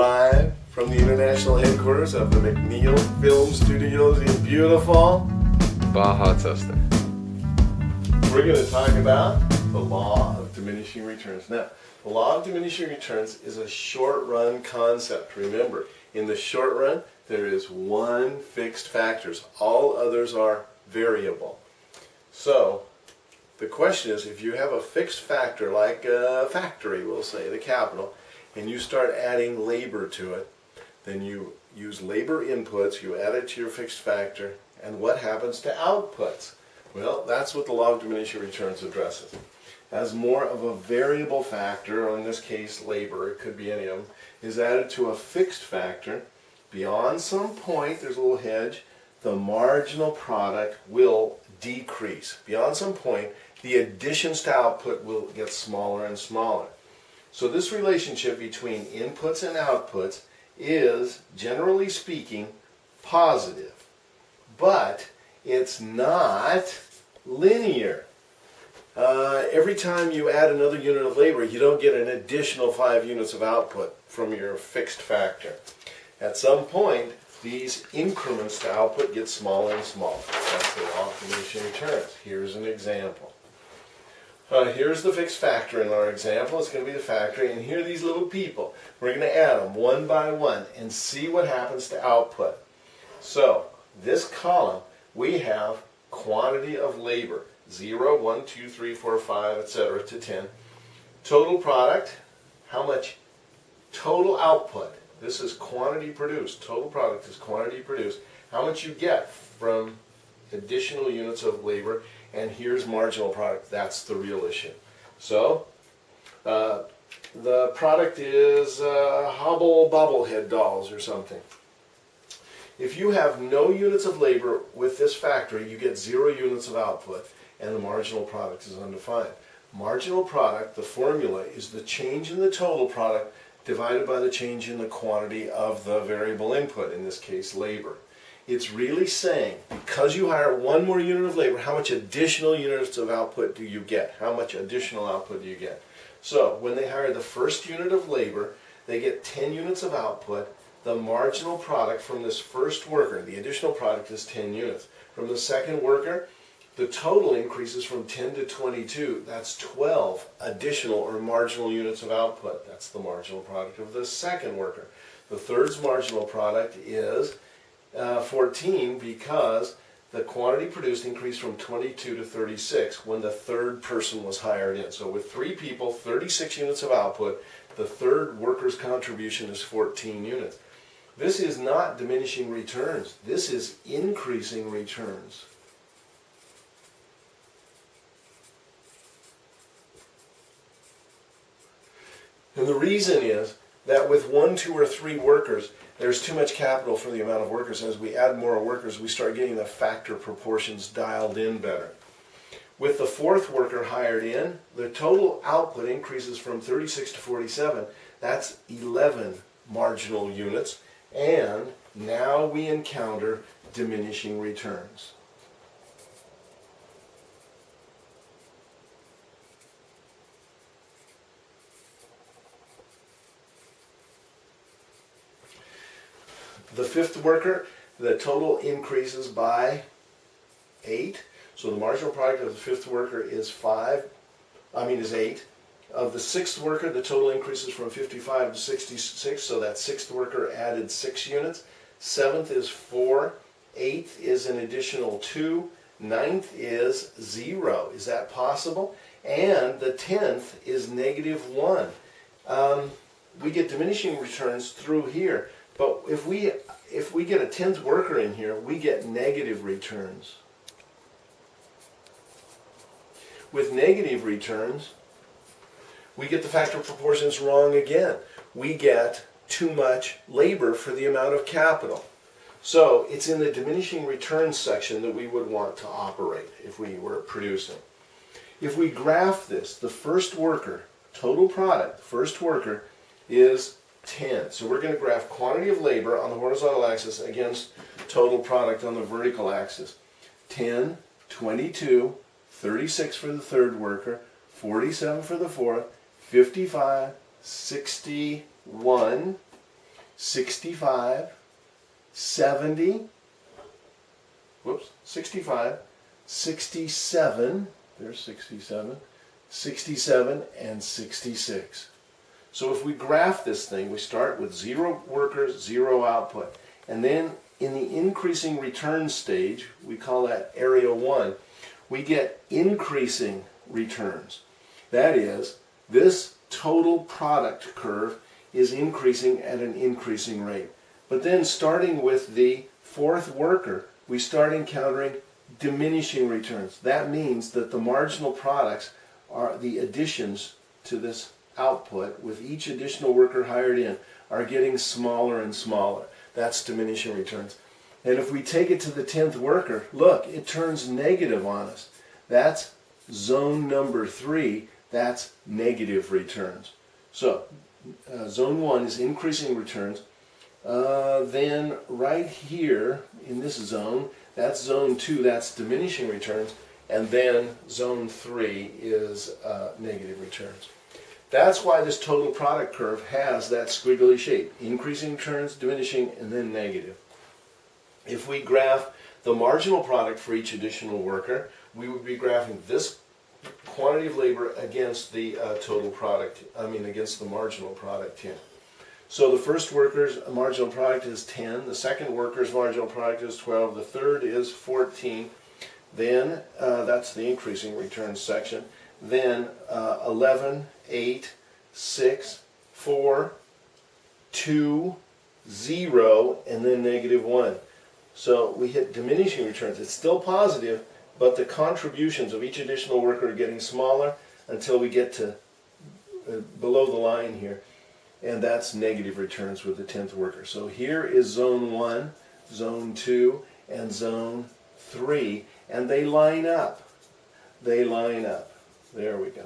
live from the international headquarters of the McNeil Film Studios in beautiful Baja Tester. We're going to talk about the law of diminishing returns. Now, the law of diminishing returns is a short-run concept. Remember, in the short run, there is one fixed factor. All others are variable. So, the question is, if you have a fixed factor, like a factory, we'll say, the capital, and you start adding labor to it, then you use labor inputs, you add it to your fixed factor, and what happens to outputs? Well, that's what the law of diminishing returns addresses. As more of a variable factor, or in this case labor, it could be any of them, is added to a fixed factor, beyond some point, there's a little hedge, the marginal product will decrease. Beyond some point, the additions to output will get smaller and smaller. So this relationship between inputs and outputs is, generally speaking, positive. But it's not linear. Every time you add another unit of labor, you don't get an additional 5 units of output from your fixed factor. At some point, these increments to output get smaller and smaller. That's the law of diminishing returns. Here's an example. Here's the fixed factor in our example. It's going to be the factory, and here are these little people. We're going to add them one by one and see what happens to output. So, this column, we have quantity of labor. 0, 1, 2, 3, 4, 5, etc. to 10. Total product, how much total output. This is quantity produced. Total product is quantity produced. How much you get from additional units of labor, and here's marginal product. That's the real issue. So, the product is Hubble bobblehead dolls or something. If you have no units of labor with this factory, you get 0 units of output, and the marginal product is undefined. Marginal product, the formula, is the change in the total product divided by the change in the quantity of the variable input, in this case labor. It's really saying, because you hire one more unit of labor, how much additional units of output do you get? How much additional output do you get? So, when they hire the first unit of labor, they get 10 units of output. The marginal product from this first worker, the additional product is 10 units. From the second worker, the total increases from 10 to 22. That's 12 additional or marginal units of output. That's the marginal product of the second worker. The third's marginal product is 14 because the quantity produced increased from 22 to 36 when the third person was hired in. So with 3 people, 36 units of output, the third worker's contribution is 14 units. This is not diminishing returns. This is increasing returns. And the reason is that with 1, 2, or 3 workers, there's too much capital for the amount of workers. As we add more workers, we start getting the factor proportions dialed in better. With the 4th worker hired in, the total output increases from 36 to 47. That's 11 marginal units. And now we encounter diminishing returns. The 5th worker, the total increases by 8. So the marginal product of the 5th worker is 8. Of the 6th worker, the total increases from 55 to 66. So that 6th worker added 6 units. 7th is 4. 8th is an additional 2. 9th is 0. Is that possible? And the 10th is -1. We get diminishing returns through here. But if we get a 10th worker in here, we get negative returns. With negative returns, we get the factor proportions wrong again. We get too much labor for the amount of capital. So it's in the diminishing returns section that we would want to operate if we were producing. If we graph this, the first worker, total product, first worker is 10. So we're going to graph quantity of labor on the horizontal axis against total product on the vertical axis. 10, 22, 36 for the third worker, 47 for the fourth, 55, 61. 65, 70, 65, 67, there's 67, 67, and 66. So if we graph this thing, we start with 0 workers, 0 output. And then in the increasing return stage, we call that area 1, we get increasing returns. That is, this total product curve is increasing at an increasing rate. But then starting with the 4th worker, we start encountering diminishing returns. That means that the marginal products are the additions to this output with each additional worker hired in are getting smaller and smaller. That's diminishing returns. And if we take it to the 10th worker, look, it turns negative on us. That's zone number 3. That's negative returns. So zone 1 is increasing returns. Then right here in this zone, that's zone 2, that's diminishing returns. And then zone 3 is negative returns. That's why this total product curve has that squiggly shape. Increasing returns, diminishing, and then negative. If we graph the marginal product for each additional worker, we would be graphing this quantity of labor against the total product, against the marginal product here. So the first worker's marginal product is 10, the second worker's marginal product is 12, the third is 14, then that's the increasing returns section, then 11, 8, 6, 4, 2, 0, and then negative 1. So we hit diminishing returns. It's still positive, but the contributions of each additional worker are getting smaller until we get to below the line here. And that's negative returns with the 10th worker. So here is zone 1, zone 2, and zone 3. And they line up. They line up. There we go.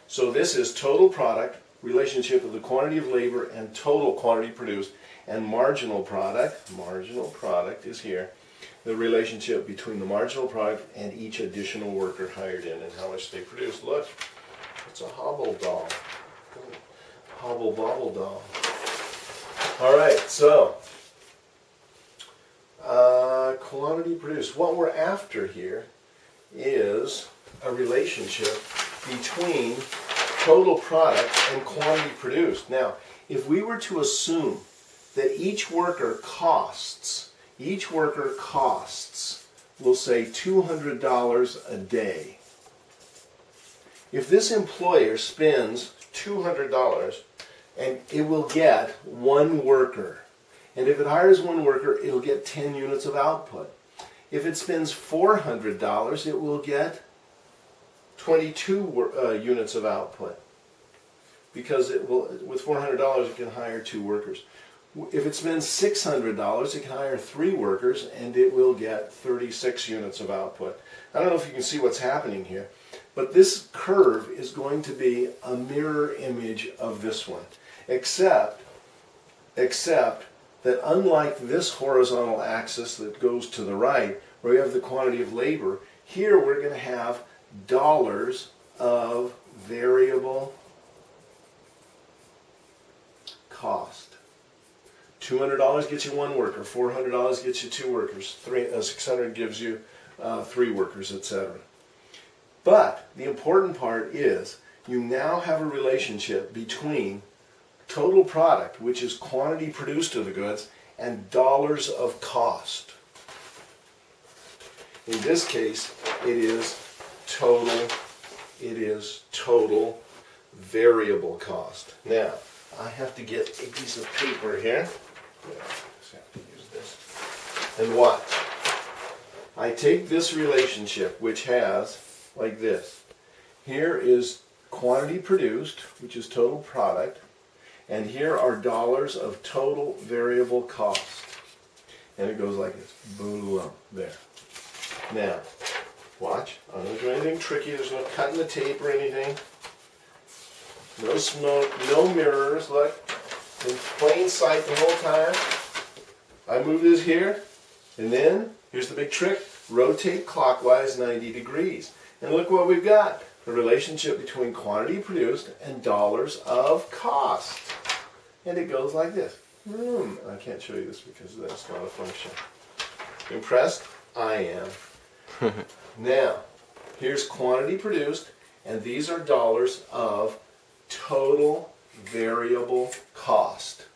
So this is total product, relationship of the quantity of labor and total quantity produced. And marginal product is here. The relationship between the marginal product and each additional worker hired in and how much they produce. Look, it's a hobble doll. Hobble bobble doll. All right, so quantity produced. What we're after here is a relationship between total product and quantity produced. Now, if we were to assume that each worker costs, we'll say $200 a day. If this employer spends $200 and it will get 1 worker, and if it hires 1 worker, it'll get 10 units of output. If it spends $400, it will get 22 units of output, because it will, with $400 it can hire 2 workers. If it spends $600, it can hire 3 workers and it will get 36 units of output. I don't know if you can see what's happening here, but this curve is going to be a mirror image of this one, except that unlike this horizontal axis that goes to the right, where we have the quantity of labor, here we're going to have dollars of variable cost. $200 gets you 1 worker, $400 gets you 2 workers, $600 gives you 3 workers, etc. But the important part is you now have a relationship between total product, which is quantity produced of the goods, and dollars of cost. In this case, it is total variable cost. Now, I have to get a piece of paper here. Just have to use this. And watch. I take this relationship, which has, like this. Here is quantity produced, which is total product, and here are dollars of total variable cost. And it goes like this. Boom, there. Now, watch. I'm not doing anything tricky. There's no cutting the tape or anything. No smoke, no mirrors. Look, in plain sight the whole time. I move this here, and then, here's the big trick, rotate clockwise 90 degrees. And look what we've got. The relationship between quantity produced and dollars of cost. And it goes like this. I can't show you this because that's not a function. Impressed? I am. Now, here's quantity produced, and these are dollars of total variable cost.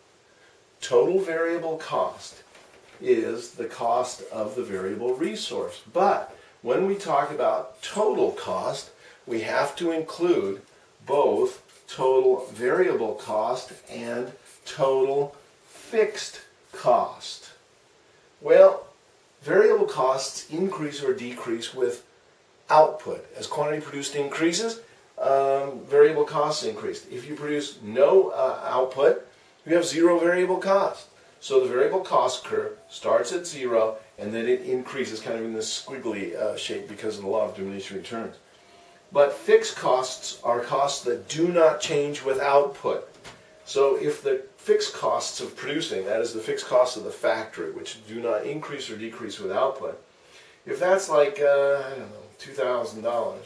Total variable cost is the cost of the variable resource. But when we talk about total cost, we have to include both total variable cost and total fixed cost. Well, variable costs increase or decrease with output. As quantity produced increases, variable costs increase. If you produce no output, you have zero variable cost. So the variable cost curve starts at zero and then it increases kind of in this squiggly shape because of the law of diminishing returns. But fixed costs are costs that do not change with output. So if the fixed costs of producing, that is the fixed costs of the factory, which do not increase or decrease with output, if that's like, I don't know, $2,000,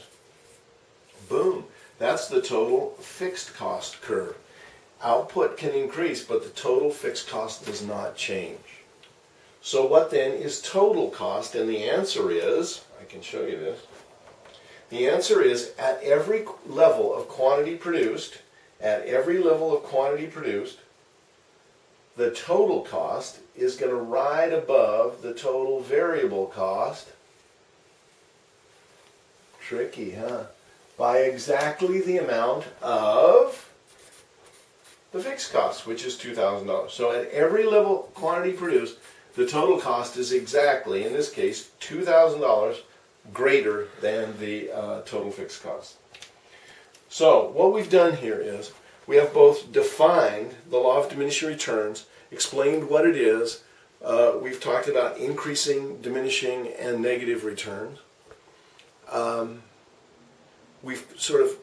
boom, that's the total fixed cost curve. Output can increase, but the total fixed cost does not change. So what then is total cost? And the answer is, I can show you this, the answer is at every level of quantity produced, the total cost is going to ride above the total variable cost. Tricky, huh? By exactly the amount of the fixed cost, which is $2,000. So at every level of quantity produced, the total cost is exactly, in this case, $2,000 greater than the total fixed cost. So what we've done here is we have both defined the law of diminishing returns, explained what it is. We've talked about increasing, diminishing, and negative returns. We've sort of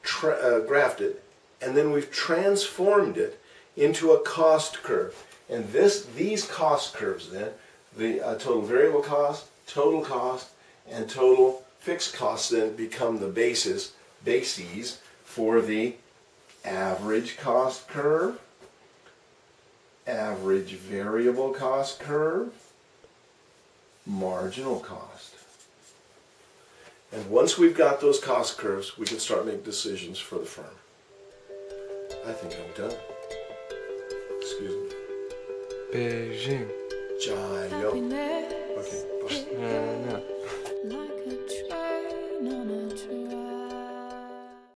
graphed it, and then we've transformed it into a cost curve. And these cost curves then, the total variable cost, and total fixed costs then become the bases for the average cost curve, average variable cost curve, marginal cost. And once we've got those cost curves, we can start making decisions for the firm. I think I'm done. Excuse me. Beijing. Jayo. Okay, bye. No. Like a